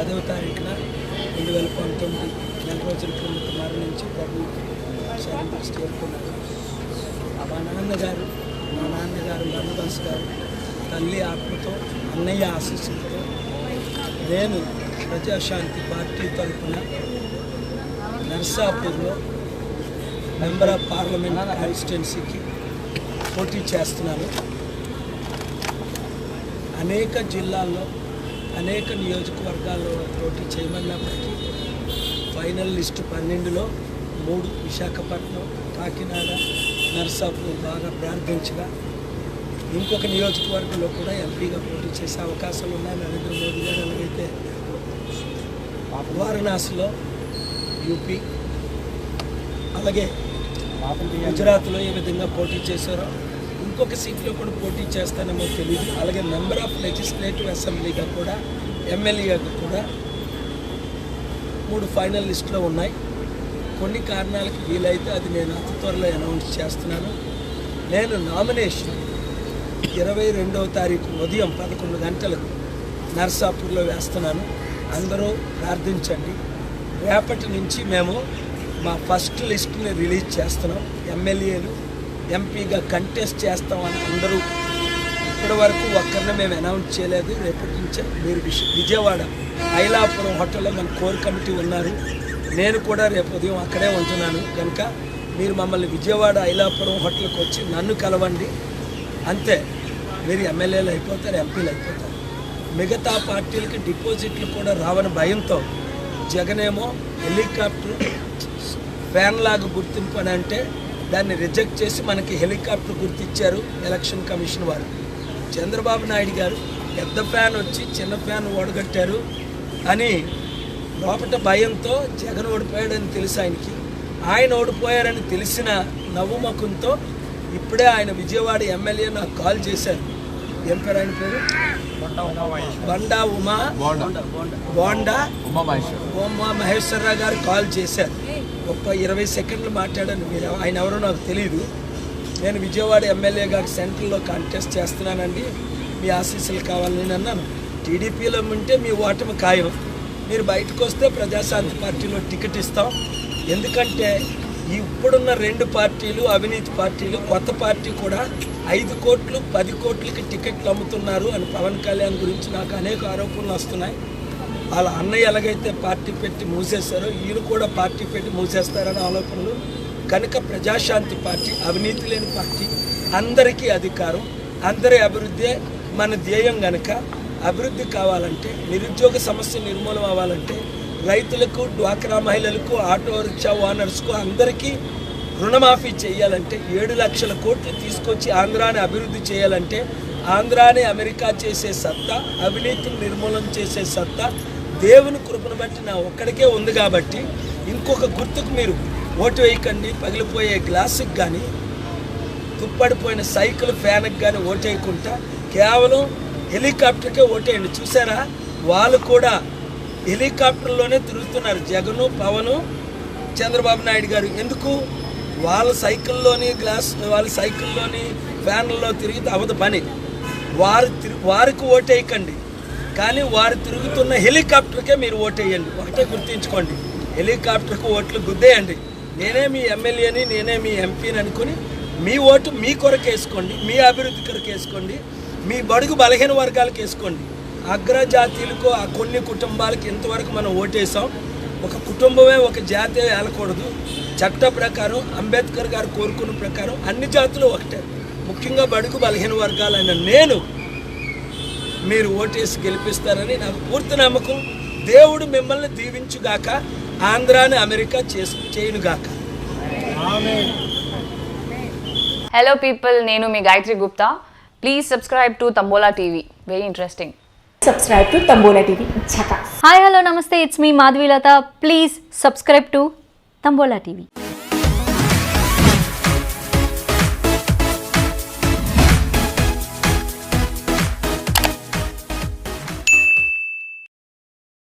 10వ తారీఖున 2019 నెల రోజుల క్రిందట మరణించి ప్రభు శరణ్ చేరుకున్నారు. మా నాన్నగారు బంధుబస్ గారు తల్లి ఆత్మతో అన్నయ్య ఆశీస్సులతో నేను ప్రజాశాంతి పార్టీ తరఫున నర్సాపూర్లో మెంబర్ ఆఫ్ పార్లమెంట్ కాన్స్టిట్యున్సీకి పోటీ చేస్తున్నాను. అనేక జిల్లాల్లో అనేక నియోజకవర్గాల్లో పోటీ చేయమన్నప్పటికీ ఫైనల్ లిస్టు 12లో 3 విశాఖపట్నం, కాకినాడ, నర్సాపూర్ బాగా ప్రార్థించగా ఇంకొక నియోజకవర్గంలో కూడా ఎంపీగా పోటీ చేసే అవకాశాలు ఉన్నాయి. నరేంద్ర మోదీ గారు అలాగైతే వారణాసిలో యూపీ, అలాగే గుజరాత్లో ఏ విధంగా పోటీ చేశారో ఇంకొక సీట్లో కూడా పోటీ చేస్తానేమో తెలియదు. అలాగే మెంబర్ ఆఫ్ లెజిస్లేటివ్ అసెంబ్లీగా కూడా ఎమ్మెల్యేగా కూడా 3 ఫైనల్ లిస్టులో ఉన్నాయి. కొన్ని కారణాలకు వీలైతే అది నేను అతి త్వరలో అనౌన్స్ చేస్తున్నాను. నేను నామినేషన్ 22వ తారీఖు ఉదయం 11 గంటలకు నర్సాపూర్లో వేస్తున్నాను. అందరూ ప్రార్థించండి. రేపటి నుంచి మేము మా ఫస్ట్ లిస్ట్ని రిలీజ్ చేస్తున్నాం. ఎమ్మెల్యేలు ఎంపీగా కంటెస్ట్ చేస్తామని అందరూ ఇప్పటి వరకు ఒక్కరిని మేము అనౌన్స్ చేయలేదు. రేపటి నుంచే మీరు విజయవాడ ఐలాపురం హోటల్లో మన కోర్ కమిటీ ఉన్నారు. నేను కూడా రేపు ఉదయం అక్కడే ఉంటున్నాను కనుక మీరు మమ్మల్ని విజయవాడ ఐలాపురం హోటల్కి వచ్చి నన్ను కలవండి. అంతే, మీరు ఎమ్మెల్యేలు అయిపోతారు, ఎంపీలు అయిపోతారు. మిగతా పార్టీలకి డిపాజిట్లు కూడా రావని భయంతో జగనేమో హెలికాప్టర్ ఫ్యాన్ లాగా గుర్తింపు అని అంటే దాన్ని రిజెక్ట్ చేసి మనకి హెలికాప్టర్ గుర్తిచ్చారు ఎలక్షన్ కమిషన్ వారు. చంద్రబాబు నాయుడు గారు పెద్ద ఫ్యాన్ వచ్చి చిన్న ఫ్యాన్ ఓడగట్టారు అని లోపల భయంతో జగన్ ఓడిపోయాడని తెలుసు ఆయనకి. ఆయన ఓడిపోయారని తెలిసిన నవ్వుముఖంతో ఇప్పుడే ఆయన విజయవాడ ఎమ్మెల్యే నాకు కాల్ చేశారు. ఏం పేరు ఆయన పేరు? బోండా ఉమా మహేశ్వరరావు గారు కాల్ చేశారు. 20 సెకండ్లు మాట్లాడాను. ఆయన ఎవరో నాకు తెలియదు. నేను విజయవాడ ఎమ్మెల్యే గారికి సెంట్రల్లో కాంటెస్ట్ చేస్తున్నానండి, మీ ఆశీస్సులు కావాలని అన్నాను. టీడీపీలో ఉంటే మీ ఓటమి ఖాయం, మీరు బయటకు వస్తే ప్రజాశాంతి పార్టీలో టికెట్ ఇస్తాం. ఎందుకంటే ఇప్పుడున్న 2 పార్టీలు అవినీతి పార్టీలు, కొత్త పార్టీ కూడా 5 కోట్లు 10 కోట్లకి టికెట్లు అమ్ముతున్నారు అని పవన్ కళ్యాణ్ గురించి నాకు అనేక ఆరోపణలు వస్తున్నాయి. వాళ్ళ అన్నయ్య ఎలాగైతే పార్టీ పెట్టి మూసేశారో ఈయన కూడా పార్టీ పెట్టి మూసేస్తారని ఆలోచనలు. కనుక ప్రజాశాంతి పార్టీ అవినీతి లేని పార్టీ, అందరికీ అధికారం, అందరి అభివృద్ధి మన ధ్యేయం. కనుక అభివృద్ధి కావాలంటే, నిరుద్యోగ సమస్య నిర్మూలన అవ్వాలంటే, రైతులకు, డ్వాక్రా మహిళలకు, ఆటో రిక్షా ఓనర్స్కు అందరికీ రుణమాఫీ చేయాలంటే, 7 లక్షల కోట్లు తీసుకొచ్చి ఆంధ్రాని అభివృద్ధి చేయాలంటే, ఆంధ్రాని అమెరికా చేసే సత్తా, అవినీతిని నిర్మూలన చేసే సత్తా దేవుని కృపను బట్టి నా ఒక్కడికే ఉంది. కాబట్టి ఇంకొక గుర్తుకు మీరు ఓటు వేయకండి. పగిలిపోయే గ్లాసుకి కానీ, తుప్పడిపోయిన సైకిల్ ఫ్యాన్కి కానీ ఓటు వేయకుండా కేవలం హెలికాప్టర్కే ఓటేయండి. చూసారా, వాళ్ళు కూడా హెలికాప్టర్లోనే తిరుగుతున్నారు. జగను, పవను, చంద్రబాబు నాయుడు గారు. ఎందుకు? వాళ్ళ సైకిల్లోని ఫ్యాన్లలో తిరిగితే అవదు పని. వారికి ఓటేయకండి, కానీ వారు తిరుగుతున్న హెలికాప్టర్కే మీరు ఓటేయండి. ఒకటే గుర్తుంచుకోండి, హెలికాప్టర్కి ఓట్లు గుద్దేయండి. నేనే మీ ఎమ్మెల్యేని, నేనే మీ ఎంపీని అనుకుని మీ ఓటు మీ కొరకు వేసుకోండి, మీ అభివృద్ధి కొరకు వేసుకోండి, మీ బడుగు బలహీన వర్గాలకు వేసుకోండి. అగ్రజాతీయులకు, ఆ కొన్ని కుటుంబాలకు ఇంతవరకు మనం ఓటేసాం. ఒక కుటుంబమే ఒక జాతి ఏలకూడదు. చట్ట ప్రకారం అంబేద్కర్ గారు కోరుకున్న ప్రకారం అన్ని జాతులు ఒకటే, ముఖ్యంగా బడుగు బలహీన వర్గాలైన నేను మీరు ఓటేసి గెలిపిస్తారని నాకు పూర్తి నమ్మకం. దేవుడు మిమ్మల్ని దీవించుగాక, ఆంధ్రాని అమెరికా చేయునుగాక. హలో పీపుల్, నేను మీ Gayatri Gupta. Please subscribe to Tambola TV. Very interesting. Subscribe to Tambola TV. Chaka. Hi, hello, namaste. It's me, Madhvilata. Please subscribe to Tambola TV.